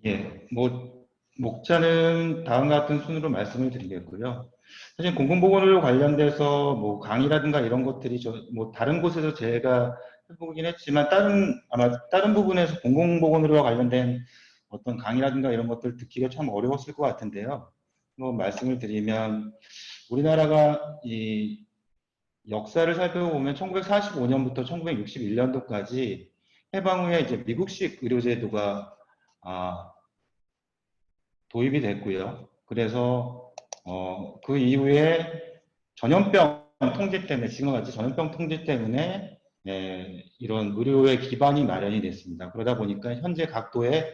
예, 목차는 다음과 같은 순으로 말씀을 드리겠고요. 사실 공공보건의료 관련돼서 강의라든가 이런 것들이 다른 곳에서 제가 해보긴 했지만 아마 다른 부분에서 공공보건의료와 관련된 어떤 강의라든가 이런 것들 듣기가 참 어려웠을 것 같은데요. 말씀을 드리면 우리나라가 이 역사를 살펴보면 1945년부터 1961년도까지 해방 후에 이제 미국식 의료제도가 도입이 됐고요. 그래서 그 이후에 전염병 통제 때문에 지금과 같이 전염병 통제 때문에 이런 의료의 기반이 마련이 됐습니다. 그러다 보니까 현재 각도에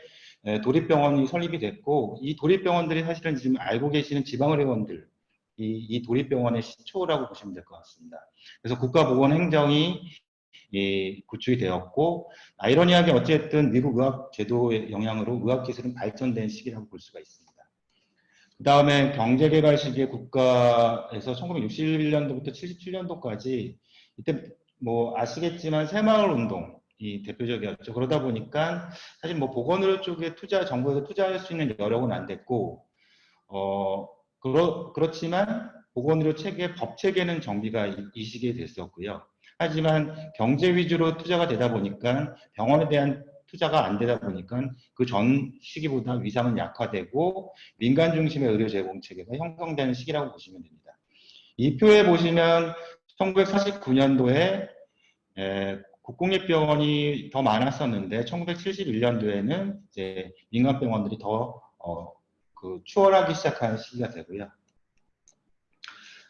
도립병원이 설립이 됐고 이 도립병원들이 사실은 지금 알고 계시는 지방의료원들 이 도립병원의 시초라고 보시면 될 것 같습니다. 그래서 국가보건행정이 구축이 되었고 아이러니하게 어쨌든 미국 의학 제도의 영향으로 의학기술은 발전된 시기라고 볼 수가 있습니다. 그 다음에 경제개발 시기에 국가에서 1961년도부터 77년도까지 이때 아시겠지만 새마을운동이 대표적이었죠. 그러다 보니까 사실 보건의료 쪽에 정부에서 투자할 수 있는 여력은 안 됐고 그렇지만 보건의료 체계, 법 체계는 정비가 이 시기에 됐었고요. 하지만 경제 위주로 투자가 되다 보니까 병원에 대한 투자가 안 되다 보니까 그 전 시기보다 위상은 약화되고 민간 중심의 의료 제공 체계가 형성되는 시기라고 보시면 됩니다. 이 표에 보시면 1949년도에 국공립병원이 더 많았었는데 1971년도에는 이제 민간 병원들이 더 추월하기 시작하는 시기가 되고요.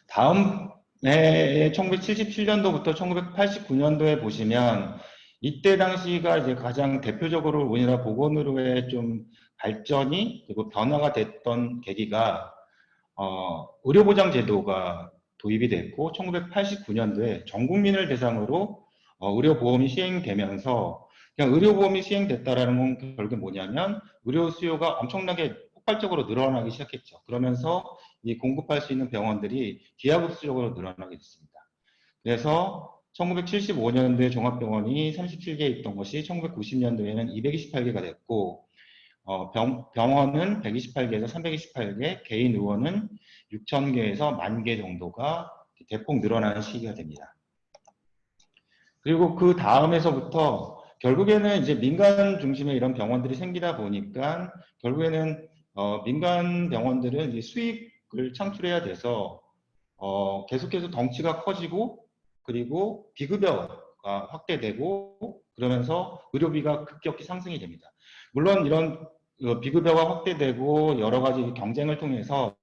다음 해 1977년도부터 1989년도에 보시면 이때 당시가 이제 가장 대표적으로 우리나라 보건의료의 좀 발전이 그리고 변화가 됐던 계기가 의료보장 제도가 도입이 됐고 1989년도에 전 국민을 대상으로 의료보험이 시행되면서 그냥 의료보험이 시행됐다라는 건 결국에 뭐냐면 의료 수요가 엄청나게 폭발적으로 늘어나기 시작했죠. 그러면서 이 공급할 수 있는 병원들이 기하급수적으로 늘어나게 됐습니다. 그래서 1975년도에 종합병원이 37개 있던 것이 1990년도에는 228개가 됐고 병원은 128개에서 328개, 개인 의원은 6,000개에서 10,000개 정도가 대폭 늘어나는 시기가 됩니다. 그리고 그 다음에서부터 결국에는 이제 민간 중심의 이런 병원들이 생기다 보니까 결국에는 민간 병원들은 이제 수익을 창출해야 돼서 계속해서 덩치가 커지고 그리고 비급여가 확대되고 그러면서 의료비가 급격히 상승이 됩니다. 물론 이런 비급여가 확대되고 여러 가지 경쟁을 통해서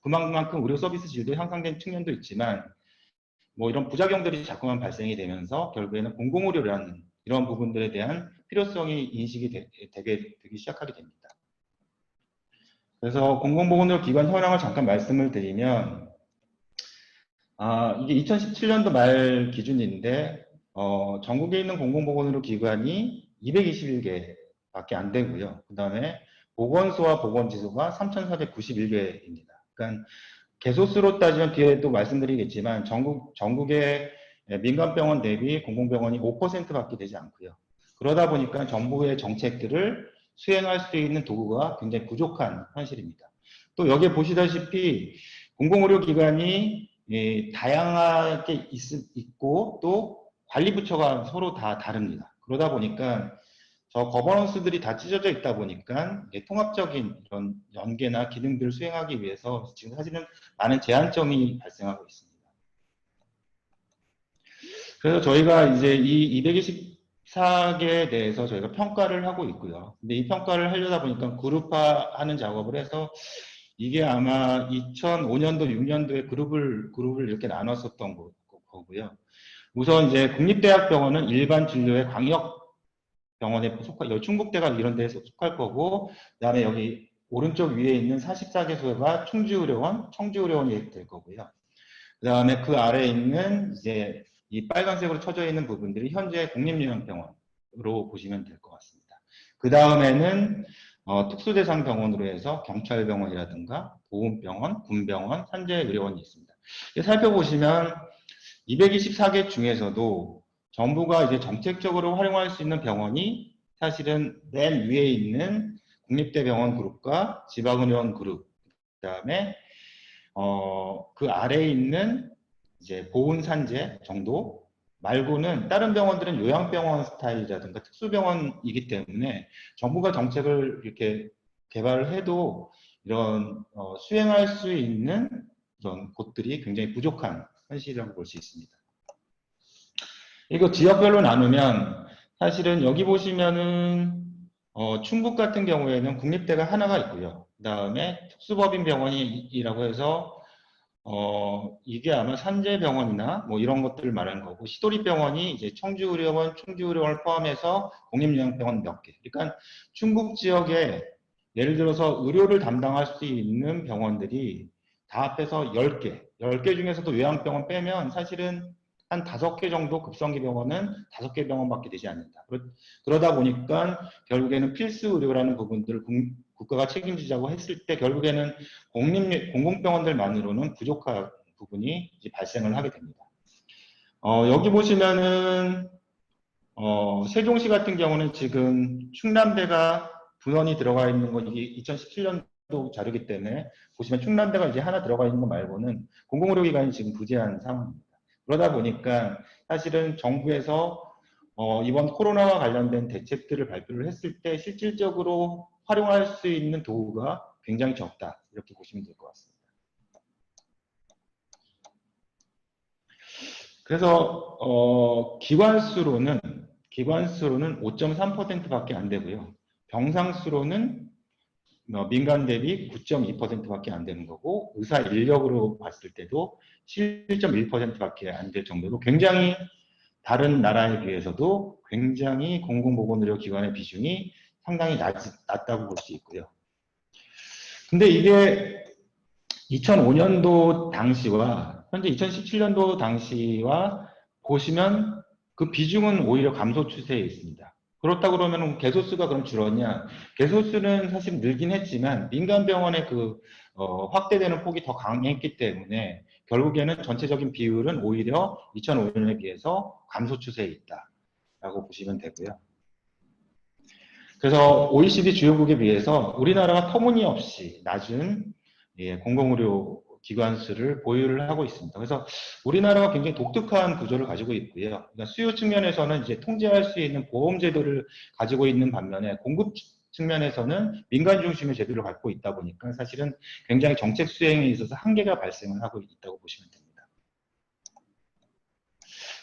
그만큼 의료 서비스 질도 향상된 측면도 있지만 이런 부작용들이 자꾸만 발생이 되면서 결국에는 공공의료라는 이런 부분들에 대한 필요성이 인식이 되기 시작하게 됩니다. 그래서 공공보건의료 기관 현황을 잠깐 말씀을 드리면 이게 2017년도 말 기준인데 전국에 있는 공공보건의료 기관이 221개밖에 안 되고요. 그 다음에 보건소와 보건지소가 3,491개입니다. 그러니까 개소수로 따지면 뒤에도 말씀드리겠지만 전국의 민간병원 대비 공공병원이 5%밖에 되지 않고요. 그러다 보니까 정부의 정책들을 수행할 수 있는 도구가 굉장히 부족한 현실입니다. 또 여기에 보시다시피 공공의료기관이 다양하게 있고 또 관리부처가 서로 다 다릅니다. 그러다 보니까 저 거버넌스들이 다 찢어져 있다 보니까 통합적인 이런 연계나 기능들을 수행하기 위해서 지금 사실은 많은 제한점이 발생하고 있습니다. 그래서 저희가 이제 이 224개에 대해서 저희가 평가를 하고 있고요. 근데 이 평가를 하려다 보니까 그룹화하는 작업을 해서 이게 아마 2005년도, 6년도에 그룹을 이렇게 나눴었던 거고요. 우선 이제 국립대학병원은 일반 진료의 광역 병원에 충북대가 이런 데에 속할 거고, 그 다음에 여기 오른쪽 위에 있는 44개소가 충주의료원, 청주의료원이 될 거고요. 그 다음에 그 아래에 있는 이제 이 빨간색으로 쳐져 있는 부분들이 현재 국립요양병원으로 보시면 될 것 같습니다. 그 다음에는 특수대상 병원으로 해서 경찰병원이라든가 보훈병원, 군병원, 산재의료원이 있습니다. 살펴보시면 224개 중에서도 정부가 이제 정책적으로 활용할 수 있는 병원이 사실은 맨 위에 있는 국립대병원 그룹과 지방의료원 그룹, 그다음에 그 아래에 있는 이제 보훈산재 정도 말고는 다른 병원들은 요양병원 스타일이라든가 특수병원이기 때문에 정부가 정책을 이렇게 개발을 해도 이런 수행할 수 있는 그런 곳들이 굉장히 부족한 현실이라고 볼 수 있습니다. 이거 지역별로 나누면 사실은 여기 보시면은 충북 같은 경우에는 국립대가 하나가 있고요. 그 다음에 특수법인병원이라고 해서 이게 아마 산재병원이나 뭐 이런 것들을 말하는 거고, 시도리병원이 이제 청주의료원, 충주의료원을 포함해서 국립요양병원 몇 개. 그러니까 충북 지역에 예를 들어서 의료를 담당할 수 있는 병원들이 다 합해서 10개, 10개 중에서도 요양병원 빼면 사실은 한 5개 정도 급성기 병원은 5개 병원밖에 되지 않는다. 그러다 보니까 결국에는 필수 의료라는 부분들을 국가가 책임지자고 했을 때 결국에는 공공병원들만으로는 부족한 부분이 이제 발생을 하게 됩니다. 여기 보시면은 세종시 같은 경우는 지금 충남대가 분원이 들어가 있는 건 이게 2017년도 자료이기 때문에 보시면 충남대가 이제 하나 들어가 있는 거 말고는 공공의료기관이 지금 부재한 상황입니다. 그러다 보니까 사실은 정부에서 이번 코로나와 관련된 대책들을 발표를 했을 때 실질적으로 활용할 수 있는 도구가 굉장히 적다. 이렇게 보시면 될 것 같습니다. 그래서 기관수로는 5.3%밖에 안 되고요. 병상수로는 민간 대비 9.2%밖에 안 되는 거고, 의사 인력으로 봤을 때도 7.1%밖에 안 될 정도로 굉장히 다른 나라에 비해서도 굉장히 공공보건의료기관의 비중이 상당히 낮다고 볼 수 있고요. 근데 이게 2005년도 당시와 현재 2017년도 당시와 보시면 그 비중은 오히려 감소 추세에 있습니다. 그렇다고 그러면 개소수가 그럼 줄었냐? 개소수는 사실 늘긴 했지만 민간 병원의 그 확대되는 폭이 더 강했기 때문에 결국에는 전체적인 비율은 오히려 2005년에 비해서 감소 추세에 있다라고 보시면 되고요. 그래서 OECD 주요국에 비해서 우리나라가 터무니없이 낮은 공공의료 기관 수를 보유를 하고 있습니다. 그래서 우리나라가 굉장히 독특한 구조를 가지고 있고요. 그러니까 수요 측면에서는 이제 통제할 수 있는 보험 제도를 가지고 있는 반면에 공급 측면에서는 민간 중심의 제도를 갖고 있다 보니까 사실은 굉장히 정책 수행에 있어서 한계가 발생을 하고 있다고 보시면 됩니다.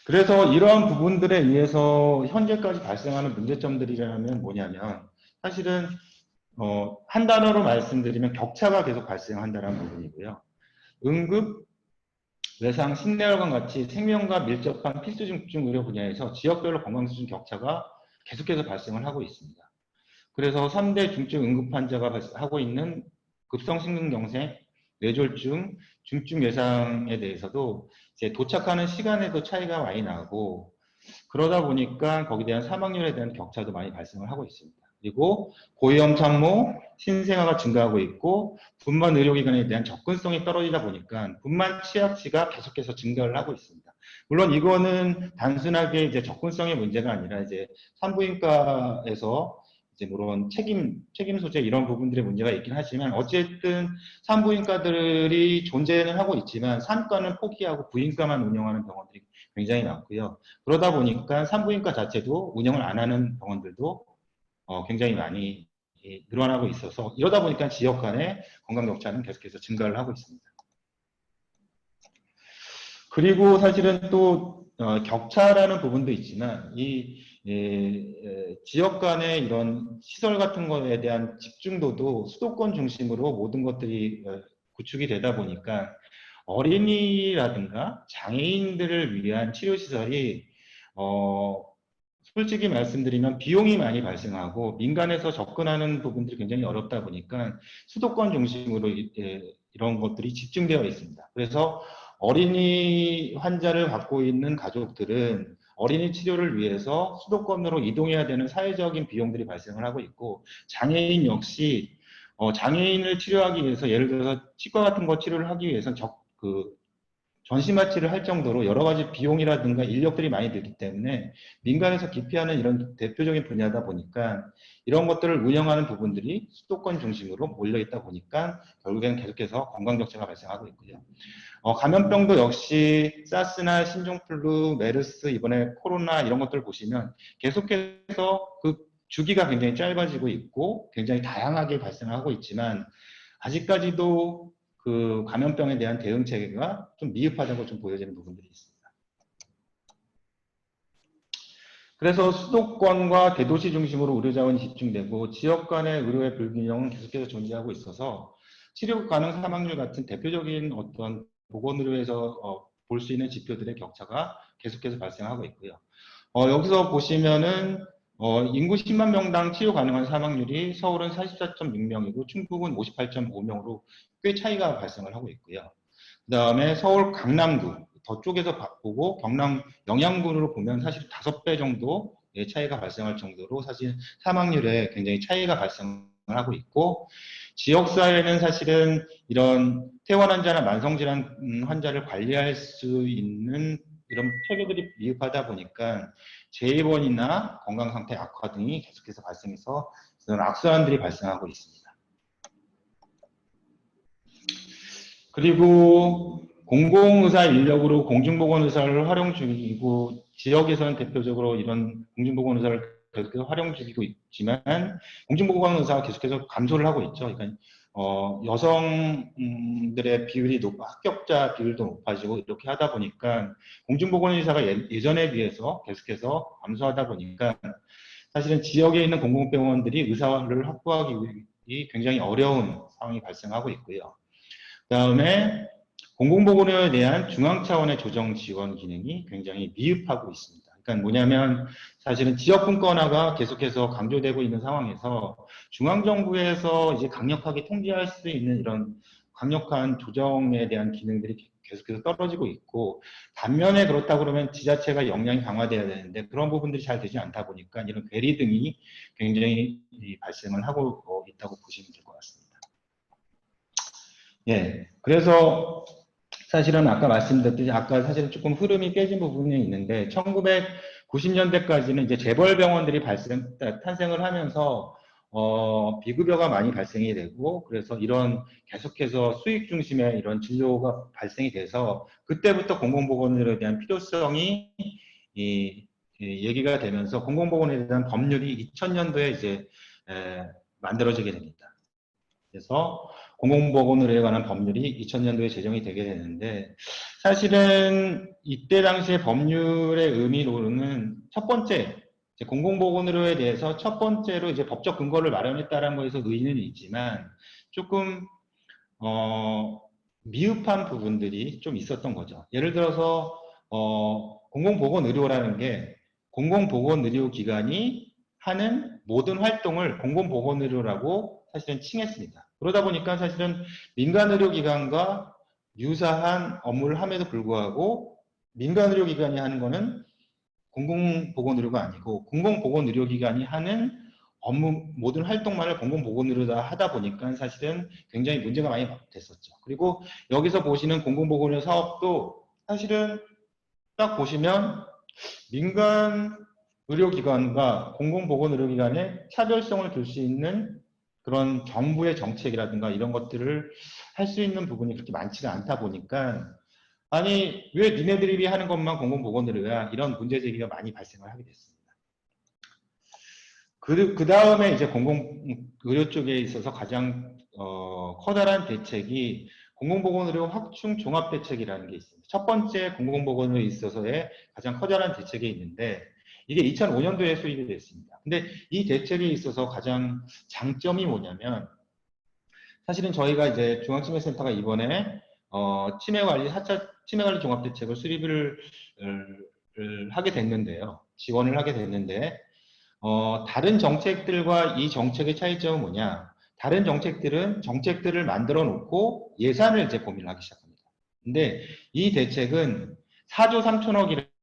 그래서 이러한 부분들에 의해서 현재까지 발생하는 문제점들이라면 뭐냐면 사실은 한 단어로 말씀드리면 격차가 계속 발생한다는 부분이고요. 응급, 외상, 심내혈관 같이 생명과 밀접한 필수 중증 의료 분야에서 지역별로 건강 수준 격차가 계속해서 발생을 하고 있습니다. 그래서 3대 중증 응급 환자가 하고 있는 급성심근경색, 뇌졸중, 중증 외상에 대해서도 이제 도착하는 시간에도 차이가 많이 나고 그러다 보니까 거기에 대한 사망률에 대한 격차도 많이 발생을 하고 있습니다. 그리고 고위험 참모, 신생아가 증가하고 있고 분만 의료기관에 대한 접근성이 떨어지다 보니까 분만 취약시가 계속해서 증가를 하고 있습니다. 물론 이거는 단순하게 이제 접근성의 문제가 아니라 이제 산부인과에서 이제 물론 책임 소재 이런 부분들의 문제가 있긴 하지만 어쨌든 산부인과들이 존재는 하고 있지만 산과는 포기하고 부인과만 운영하는 병원들이 굉장히 많고요. 그러다 보니까 산부인과 자체도 운영을 안 하는 병원들도 굉장히 많이 늘어나고 있어서 이러다 보니까 지역 간의 건강 격차는 계속해서 증가를 하고 있습니다. 그리고 사실은 또 격차라는 부분도 있지만 이 지역 간의 이런 시설 같은 거에 대한 집중도도 수도권 중심으로 모든 것들이 구축이 되다 보니까 어린이라든가 장애인들을 위한 치료시설이 솔직히 말씀드리면 비용이 많이 발생하고 민간에서 접근하는 부분들이 굉장히 어렵다 보니까 수도권 중심으로 이런 것들이 집중되어 있습니다. 그래서 어린이 환자를 갖고 있는 가족들은 어린이 치료를 위해서 수도권으로 이동해야 되는 사회적인 비용들이 발생을 하고 있고 장애인 역시 장애인을 치료하기 위해서 예를 들어서 치과 같은 거 치료를 하기 위해서 전시 마취를 할 정도로 여러 가지 비용이라든가 인력들이 많이 들기 때문에 민간에서 기피하는 이런 대표적인 분야다 보니까 이런 것들을 운영하는 부분들이 수도권 중심으로 몰려 있다 보니까 결국에는 계속해서 관광 격차가 발생하고 있고요. 감염병도 역시 사스나 신종플루, 메르스, 이번에 코로나 이런 것들 보시면 계속해서 그 주기가 굉장히 짧아지고 있고 굉장히 다양하게 발생하고 있지만 아직까지도 그 감염병에 대한 대응 체계가 좀 미흡하다고 좀 보여지는 부분들이 있습니다. 그래서 수도권과 대도시 중심으로 의료 자원이 집중되고 지역 간의 의료의 불균형은 계속해서 존재하고 있어서 치료 가능 사망률 같은 대표적인 어떤 보건의료에서 볼 수 있는 지표들의 격차가 계속해서 발생하고 있고요. 여기서 보시면은 인구 10만 명당 치료 가능한 사망률이 서울은 44.6명이고 충북은 58.5명으로 꽤 차이가 발생을 하고 있고요. 그 다음에 서울 강남구 더 쪽에서 보고 경남 영양군으로 보면 사실 5배 정도의 차이가 발생할 정도로 사실 사망률에 굉장히 차이가 발생을 하고 있고 지역사회는 사실은 이런 퇴원 환자나 만성질환 환자를 관리할 수 있는 이런 체계들이 미흡하다 보니까 재입원이나 건강상태 악화 등이 계속해서 발생해서 이런 악순환들이 발생하고 있습니다. 그리고 공공의사 인력으로 공중보건의사를 활용 중이고 지역에서는 대표적으로 이런 공중보건의사를 계속해서 활용 중이고 있지만 공중보건의사가 계속해서 감소를 하고 있죠. 그러니까 여성들의 비율이 합격자 비율도 높아지고 이렇게 하다 보니까 공중보건의사가 예전에 비해서 계속해서 감소하다 보니까 사실은 지역에 있는 공공병원들이 의사를 확보하기 굉장히 어려운 상황이 발생하고 있고요. 그 다음에 공공보건의료에 대한 중앙 차원의 조정 지원 기능이 굉장히 미흡하고 있습니다. 그러니까 뭐냐면 사실은 지역분권화가 계속해서 강조되고 있는 상황에서 중앙정부에서 이제 강력하게 통제할 수 있는 이런 강력한 조정에 대한 기능들이 계속해서 떨어지고 있고 반면에 그렇다 그러면 지자체가 역량이 강화돼야 되는데 그런 부분들이 잘 되지 않다 보니까 이런 괴리 등이 굉장히 발생을 하고 있다고 보시면 될 것 같습니다. 예, 그래서 사실은 아까 말씀드렸듯이 아까 사실은 조금 흐름이 깨진 부분이 있는데 1990년대까지는 이제 재벌병원들이 탄생을 하면서 비급여가 많이 발생이 되고 그래서 이런 계속해서 수익 중심의 이런 진료가 발생이 돼서 그때부터 공공보건의료에 대한 필요성이 얘기가 되면서 공공보건에 대한 법률이 2000년도에 이제 만들어지게 됩니다. 그래서 공공보건의료에 관한 법률이 2000년도에 제정이 되게 되는데 사실은 이때 당시의 법률의 의미로는 첫 번째 공공보건의료에 대해서 첫 번째로 이제 법적 근거를 마련했다는 거에서 의의는 있지만 조금 미흡한 부분들이 좀 있었던 거죠. 예를 들어서 공공보건의료라는 게 공공보건의료기관이 하는 모든 활동을 공공보건의료라고 사실은 칭했습니다. 그러다 보니까 사실은 민간의료기관과 유사한 업무를 함에도 불구하고 민간의료기관이 하는 거는 공공보건의료가 아니고 공공보건의료기관이 하는 업무 모든 활동만을 공공보건의료다 하다 보니까 사실은 굉장히 문제가 많이 됐었죠. 그리고 여기서 보시는 공공보건의료 사업도 사실은 딱 보시면 민간 의료기관과 공공보건의료기관의 차별성을 둘 수 있는 그런 정부의 정책이라든가 이런 것들을 할 수 있는 부분이 그렇게 많지가 않다 보니까 아니 왜 니네들이 하는 것만 공공보건의료야 이런 문제 제기가 많이 발생을 하게 됐습니다. 그 다음에 이제 공공의료 쪽에 있어서 가장 커다란 대책이 공공보건의료 확충 종합대책이라는 게 있습니다. 첫 번째 공공보건의료에 있어서의 가장 커다란 대책이 있는데 이게 2005년도에 수립이 됐습니다. 근데 이 대책에 있어서 가장 장점이 뭐냐면 사실은 저희가 이제 중앙치매센터가 이번에 치매관리 4차 치매관리 종합대책을 수립을 하게 됐는데요. 지원을 하게 됐는데 다른 정책들과 이 정책의 차이점은 뭐냐? 다른 정책들은 정책들을 만들어 놓고 예산을 이제 고민을 하기 시작합니다. 근데 이 대책은 4조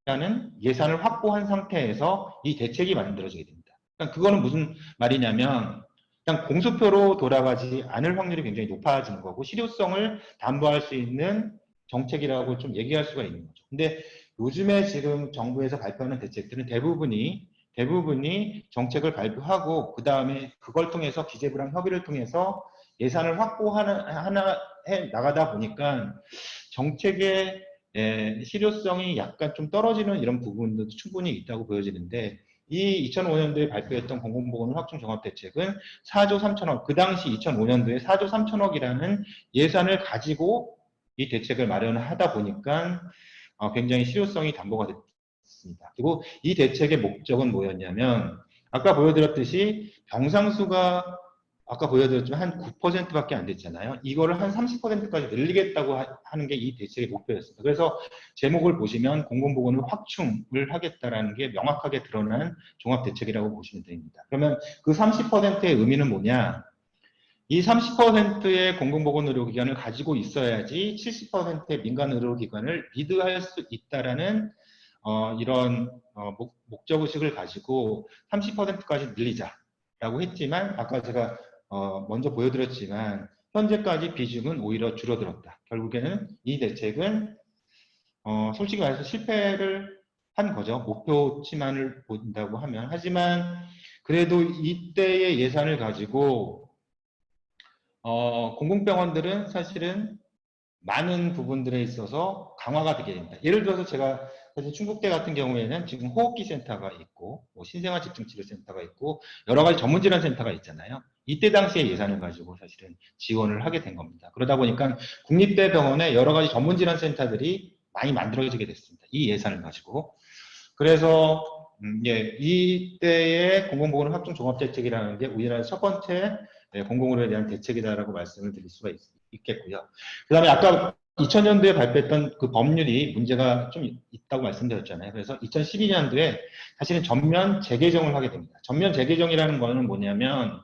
3천억이라는 예산을 확보한 상태에서 이 대책이 만들어지게 됩니다. 그러니까 그거는 무슨 말이냐면 그냥 공수표로 돌아가지 않을 확률이 굉장히 높아지는 거고 실효성을 담보할 수 있는 정책이라고 좀 얘기할 수가 있는 거죠. 근데 요즘에 지금 정부에서 발표하는 대책들은 대부분이 정책을 발표하고 그 다음에 그걸 통해서 기재부랑 협의를 통해서 예산을 해 나가다 보니까 정책의 실효성이 약간 좀 떨어지는 이런 부분도 충분히 있다고 보여지는데 이 2005년도에 발표했던 공공보건 확충 종합대책은 4조 3천억, 그 당시 2005년도에 4조 3천억이라는 예산을 가지고 이 대책을 마련하다 보니까 굉장히 실효성이 담보가 됐습니다. 그리고 이 대책의 목적은 뭐였냐면 아까 보여드렸듯이 병상수가 아까 보여드렸지만 한 9%밖에 안 됐잖아요. 이거를 한 30%까지 늘리겠다고 하는 게 이 대책의 목표였습니다. 그래서 제목을 보시면 공공보건을 확충을 하겠다라는 게 명확하게 드러난 종합대책이라고 보시면 됩니다. 그러면 그 30%의 의미는 뭐냐? 이 30%의 공공보건 의료기관을 가지고 있어야지 70%의 민간 의료기관을 리드할 수 있다라는 이런 목적의식을 가지고 30%까지 늘리자라고 했지만 아까 제가 먼저 보여드렸지만 현재까지 비중은 오히려 줄어들었다. 결국에는 이 대책은 솔직히 말해서 실패를 한 거죠. 목표치만을 본다고 하면. 하지만 그래도 이때의 예산을 가지고 공공병원들은 사실은 많은 부분들에 있어서 강화가 되게 됩니다. 예를 들어서 제가 사실 충북대 같은 경우에는 지금 호흡기 센터가 있고 뭐 신생아 집중치료센터가 있고 여러 가지 전문질환센터가 있잖아요. 이때 당시에 예산을 가지고 사실은 지원을 하게 된 겁니다. 그러다 보니까 국립대병원에 여러 가지 전문질환센터들이 많이 만들어지게 됐습니다. 이 예산을 가지고. 그래서 이때의 공공보건 확충 종합대책이라는 게 우리나라 첫 번째 공공의료에 대한 대책이다라고 말씀을 드릴 수가 있겠고요. 그 다음에 아까 2000년도에 발표했던 그 법률이 문제가 좀 있다고 말씀드렸잖아요. 그래서 2012년도에 사실은 전면 재개정을 하게 됩니다. 전면 재개정이라는 거는 뭐냐면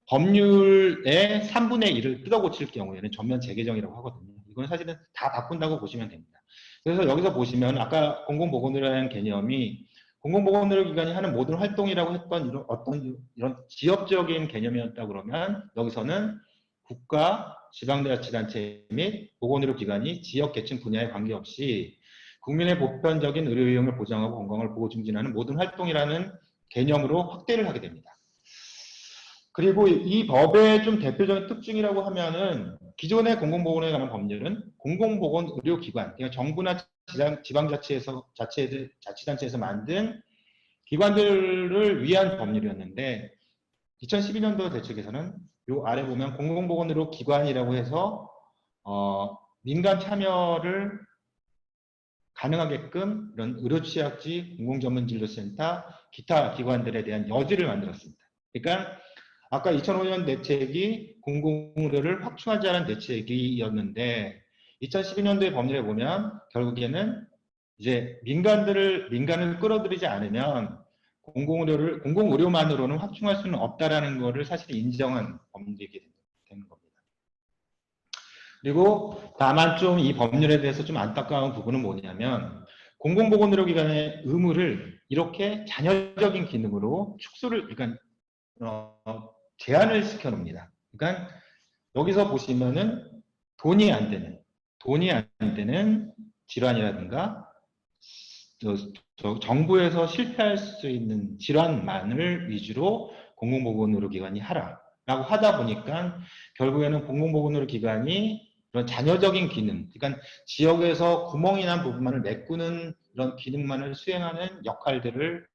법률의 3분의 1을 뜯어 고칠 경우에는 전면 재개정이라고 하거든요. 이건 사실은 다 바꾼다고 보시면 됩니다. 그래서 여기서 보시면 아까 공공보건의료라는 개념이 공공보건의료기관이 하는 모든 활동이라고 했던 이런 지역적인 개념이었다 그러면 여기서는 국가, 지방자치단체 및 보건의료기관이 지역 계층 분야에 관계없이 국민의 보편적인 의료 이용을 보장하고 건강을 보호 증진하는 모든 활동이라는 개념으로 확대를 하게 됩니다. 그리고 이 법의 좀 대표적인 특징이라고 하면은 기존의 공공보건에 관한 법률은 공공보건 의료기관, 그러니까 정부나 자치단체에서 만든 기관들을 위한 법률이었는데 2012년도 대책에서는 요 아래 보면 공공보건 의료기관이라고 해서 민간 참여를 가능하게끔 이런 의료취약지, 공공전문진료센터, 기타 기관들에 대한 여지를 만들었습니다. 그러니까 아까 2005년 대책이 공공의료를 확충하자는 대책이었는데 2012년도의 법률에 보면 결국에는 이제 민간을 끌어들이지 않으면 공공의료만으로는 확충할 수는 없다라는 것을 사실 인정한 법률이 되는 겁니다. 그리고 다만 좀 이 법률에 대해서 좀 안타까운 부분은 뭐냐면 공공보건의료기관의 의무를 이렇게 잔여적인 기능으로 그러니까 제한을 시켜 놓습니다. 그러니까 여기서 보시면은 돈이 안 되는 질환이라든가 정부에서 실패할 수 있는 질환만을 위주로 공공보건의료기관이 하라라고 하다 보니까 결국에는 공공보건의료기관이 그런 잔여적인 기능, 그러니까 지역에서 구멍이 난 부분만을 메꾸는 이런 기능만을 수행하는 역할들을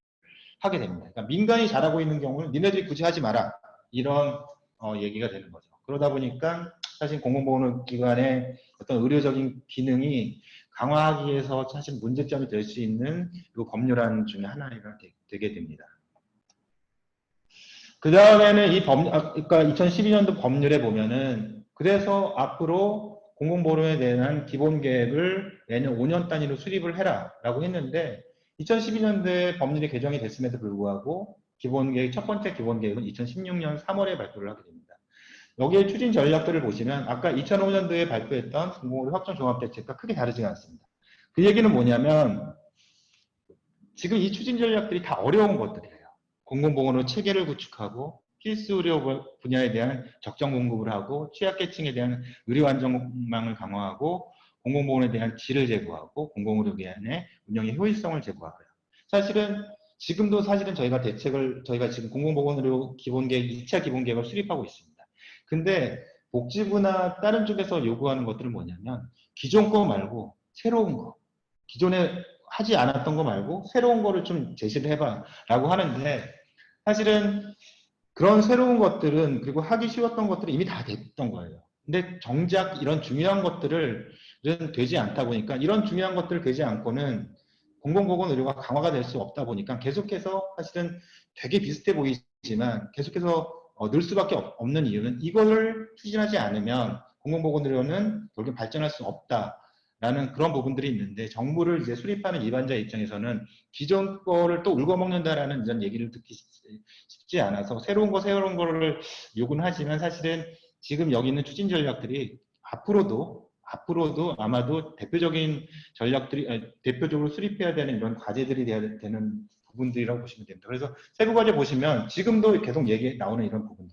하게 됩니다. 그러니까 민간이 잘하고 있는 경우는 니네들이 굳이 하지 마라. 이런 얘기가 되는 거죠. 그러다 보니까 사실 공공보건기관의 어떤 의료적인 기능이 강화하기 위해서 사실 문제점이 될 수 있는 이 법률안 중에 하나가 되게 됩니다. 그 다음에는 그러니까 2012년도 법률에 보면은 그래서 앞으로 공공보건에 대한 기본계획을 매년 5년 단위로 수립을 해라라고 했는데 2012년도에 법률이 개정이 됐음에도 불구하고 첫 번째 기본계획은 2016년 3월에 발표를 하게 됩니다. 여기에 추진 전략들을 보시면 아까 2005년도에 발표했던 공공의료 확장 종합대책과 크게 다르지 않습니다. 그 얘기는 뭐냐면 지금 이 추진 전략들이 다 어려운 것들이에요. 공공보건으로 체계를 구축하고 필수 의료 분야에 대한 적정 공급을 하고 취약계층에 대한 의료 안전망을 강화하고 공공보건에 대한 질을 제고하고 공공의료기관의 운영의 효율성을 제고하고요. 사실은 지금도 사실은 저희가 지금 공공보건의료 기본계획 2차 기본계획을 수립하고 있습니다. 근데 복지부나 다른 쪽에서 요구하는 것들은 뭐냐면 기존 거 말고 새로운 거, 기존에 하지 않았던 거 말고 새로운 거를 좀 제시를 해봐 라고 하는데 사실은 그런 새로운 것들은 그리고 하기 쉬웠던 것들이 이미 다 됐던 거예요. 근데 정작 이런 중요한 것들은 되지 않다 보니까 이런 중요한 것들을 되지 않고는 공공보건 의료가 강화가 될 수 없다 보니까 계속해서 사실은 되게 비슷해 보이지만 계속해서 늘 수밖에 없는 이유는 이거를 추진하지 않으면 공공보건 의료는 결국 발전할 수 없다라는 그런 부분들이 있는데 정부를 이제 수립하는 일반자 입장에서는 기존 거를 또 울거먹는다라는 이런 얘기를 듣기 쉽지 않아서 새로운 거를 요구는 하지만 사실은 지금 여기 있는 추진 전략들이 앞으로도 아마도 대표적인 전략들이 대표적으로 수립해야 되는 이런 과제들이 돼야 되는 부분들이라고 보시면 됩니다. 그래서 세부 과제 보시면 지금도 계속 얘기 나오는 이런 부분들.